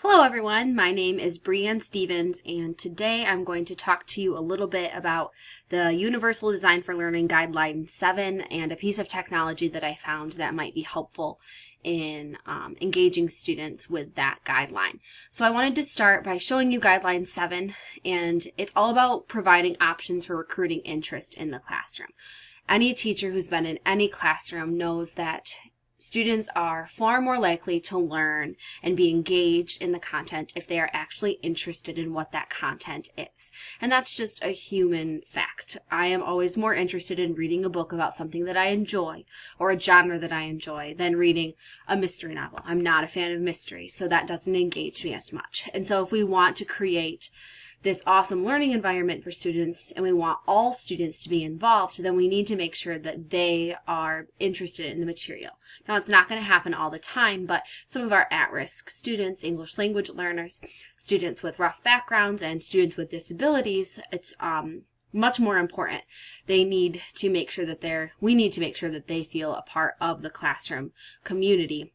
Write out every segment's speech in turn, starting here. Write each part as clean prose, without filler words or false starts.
Hello everyone, my name is Brianne Stevens, and today I'm going to talk to you a little bit about the Universal Design for Learning Guideline 7 and a piece of technology that I found that might be helpful in engaging students with that guideline. So I wanted to start by showing you Guideline 7, and it's all about providing options for recruiting interest in the classroom. Any teacher who's been in any classroom knows that students are far more likely to learn and be engaged in the content if they are actually interested in what that content is. And that's just a human fact. I am always more interested in reading a book about something that I enjoy or a genre that I enjoy than reading a mystery novel. I'm not a fan of mystery, so that doesn't engage me as much. And so if we want to create this awesome learning environment for students, and we want all students to be involved, then we need to make sure that they are interested in the material. Now, it's not going to happen all the time, but some of our at-risk students, English language learners, students with rough backgrounds, and students with disabilities, it's much more important. We need to make sure that they feel a part of the classroom community.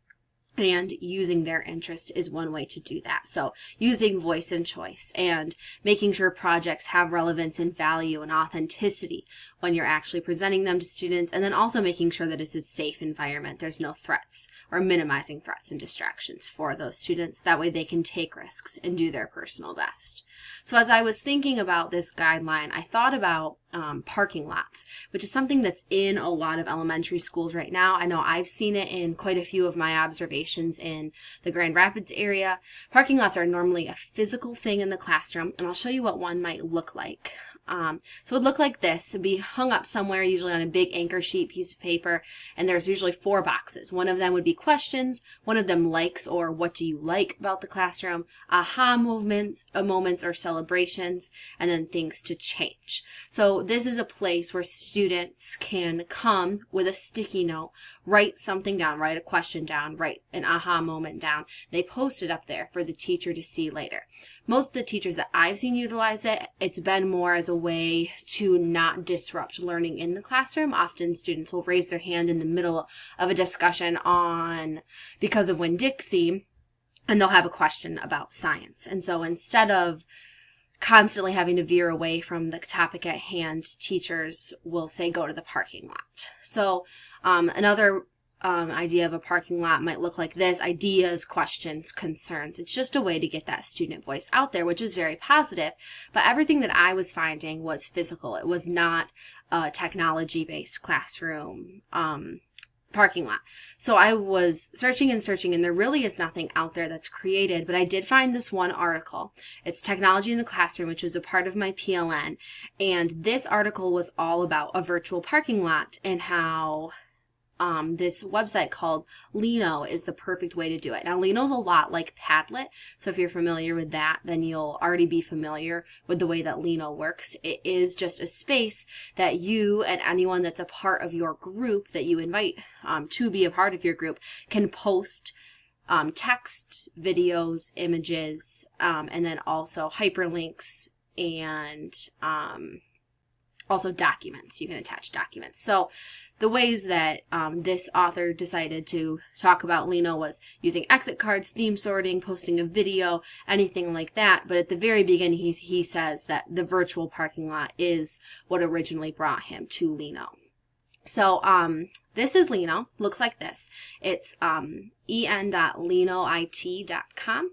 And using their interest is one way to do that. So using voice and choice and making sure projects have relevance and value and authenticity when you're actually presenting them to students, and then also making sure that it's a safe environment. There's no threats, or minimizing threats and distractions for those students. That way they can take risks and do their personal best. So as I was thinking about this guideline, I thought about parking lots, which is something that's in a lot of elementary schools right now. I know I've seen it in quite a few of my observations in the Grand Rapids area. Parking lots are normally a physical thing in the classroom, and I'll show you what one might look like. So it would look like this. It would be hung up somewhere, usually on a big anchor sheet piece of paper, and there's usually 4 boxes. One of them would be questions, one of them likes or what do you like about the classroom, aha moments or celebrations, and then things to change. So this is a place where students can come with a sticky note, write something down, write a question down, write an aha moment down. They post it up there for the teacher to see later. Most of the teachers that I've seen utilize it, it's been more as a way to not disrupt learning in the classroom. Often students will raise their hand in the middle of a discussion because of Winn-Dixie, and they'll have a question about science. And so instead of constantly having to veer away from the topic at hand, teachers will say, go to the parking lot. So another idea of a parking lot might look like this: ideas, questions, concerns. It's just a way to get that student voice out there, which is very positive. But everything that I was finding was physical. It was not a technology-based classroom parking lot. So I was searching, and there really is nothing out there that's created, but I did find this one article. It's Technology in the Classroom, which was a part of my PLN, and this article was all about a virtual parking lot and how this website called Lino is the perfect way to do it. Now, Lino's a lot like Padlet, so if you're familiar with that, then you'll already be familiar with the way that Lino works. It is just a space that you and anyone that's a part of your group that you invite to be a part of your group can post text, videos, images, and then also hyperlinks and also documents. You can attach documents. So the ways that this author decided to talk about Lino was using exit cards, theme sorting, posting a video, anything like that. But at the very beginning, he says that the virtual parking lot is what originally brought him to Lino. So this is Lino. Looks like this. It's en.linoit.com.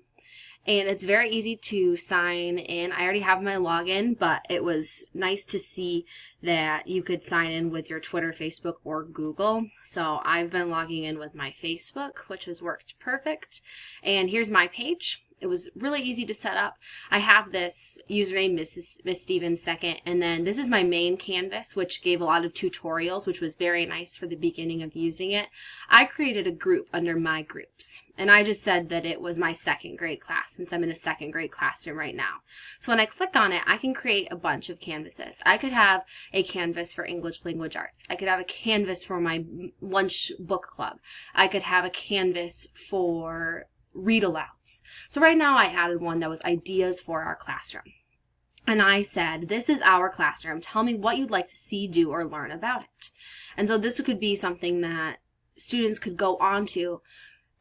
And it's very easy to sign in. I already have my login, but it was nice to see that you could sign in with your Twitter, Facebook, or Google. So I've been logging in with my Facebook, which has worked perfect. And here's my page. It was really easy to set up. I have this username, Miss Stevens second, and then this is my main canvas, which gave a lot of tutorials, which was very nice for the beginning of using it. I created a group under my groups, and I just said that it was my 2nd grade class, since I'm in a 2nd grade classroom right now. So when I click on it, I can create a bunch of canvases. I could have a canvas for English language arts. I could have a canvas for my lunch book club. I could have a canvas for read-alouds. So right now I added one that was ideas for our classroom. And I said, this is our classroom. Tell me what you'd like to see, do, or learn about it. And so this could be something that students could go on to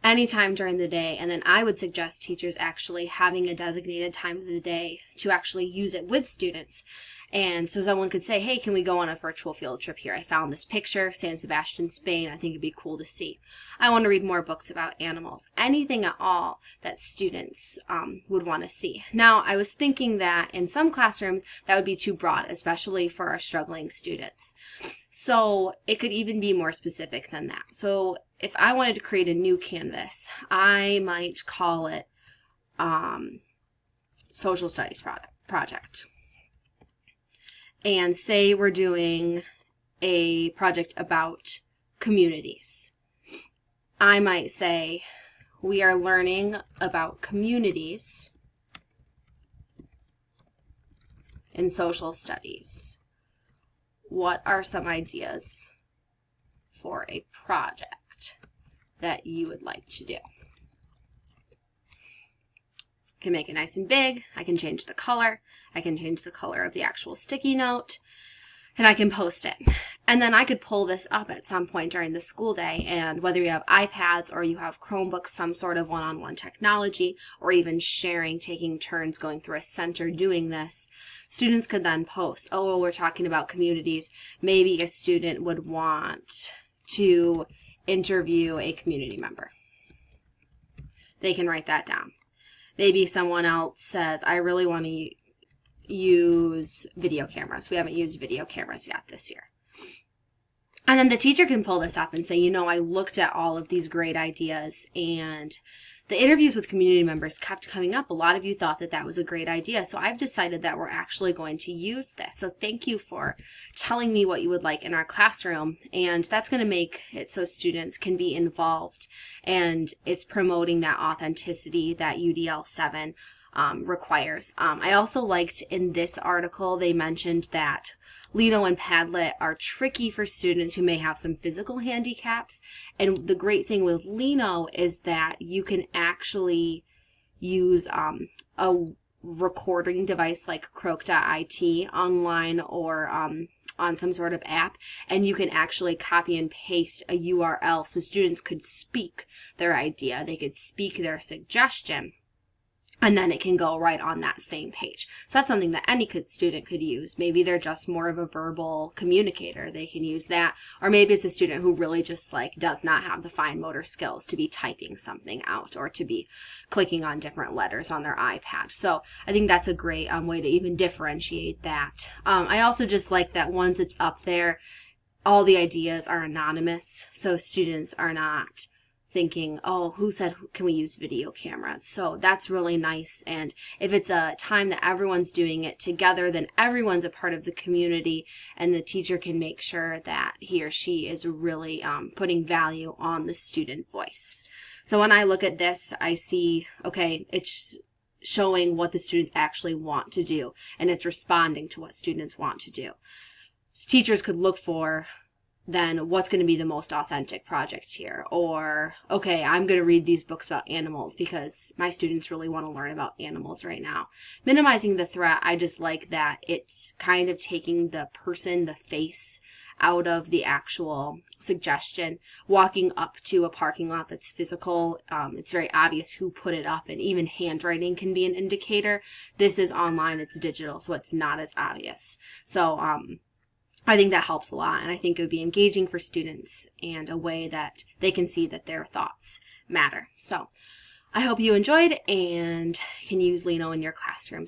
anytime during the day. And then I would suggest teachers actually having a designated time of the day to actually use it with students. And so someone could say, hey, can we go on a virtual field trip here? I found this picture, San Sebastian, Spain. I think it'd be cool to see. I want to read more books about animals. Anything at all that students would want to see. Now, I was thinking that in some classrooms, that would be too broad, especially for our struggling students. So it could even be more specific than that. So if I wanted to create a new canvas, I might call it social studies project. And say we're doing a project about communities. I might say we are learning about communities in social studies. What are some ideas for a project that you would like to do? I can make it nice and big. I can change the color. I can change the color of the actual sticky note, and I can post it. And then I could pull this up at some point during the school day, and whether you have iPads or you have Chromebooks, some sort of one-on-one technology, or even sharing, taking turns going through a center doing this, students could then post, oh, well, we're talking about communities. Maybe a student would want to interview a community member. They can write that down. Maybe someone else says, I really want to use video cameras. We haven't used video cameras yet this year. And then the teacher can pull this up and say, you know, I looked at all of these great ideas, and the interviews with community members kept coming up. A lot of you thought that that was a great idea. So I've decided that we're actually going to use this. So thank you for telling me what you would like in our classroom. And that's going to make it so students can be involved. And it's promoting that authenticity that UDL 7 requires. I also liked in this article, they mentioned that Lino and Padlet are tricky for students who may have some physical handicaps. And the great thing with Lino is that you can actually use a recording device like Croak.it online or on some sort of app, and you can actually copy and paste a URL so students could speak their idea. They could speak their suggestion, and then it can go right on that same page. So that's something that any student could use. Maybe they're just more of a verbal communicator. They can use that. Or maybe it's a student who really just does not have the fine motor skills to be typing something out or to be clicking on different letters on their iPad. So I think that's a great way to even differentiate that. I also just like that once it's up there, all the ideas are anonymous. So students are not thinking, oh, who said, can we use video cameras? So that's really nice. And if it's a time that everyone's doing it together, then everyone's a part of the community, and the teacher can make sure that he or she is really putting value on the student voice. So when I look at this, I see, okay, it's showing what the students actually want to do, and it's responding to what students want to do. So teachers could look for then what's going to be the most authentic project here? Or, okay, I'm going to read these books about animals because my students really want to learn about animals right now. Minimizing the threat, I just like that it's kind of taking the person, the face, out of the actual suggestion. Walking up to a parking lot that's physical, it's very obvious who put it up, and even handwriting can be an indicator. This is online, it's digital, so it's not as obvious. So, I think that helps a lot, and I think it would be engaging for students and a way that they can see that their thoughts matter. So I hope you enjoyed and can use Lino in your classroom.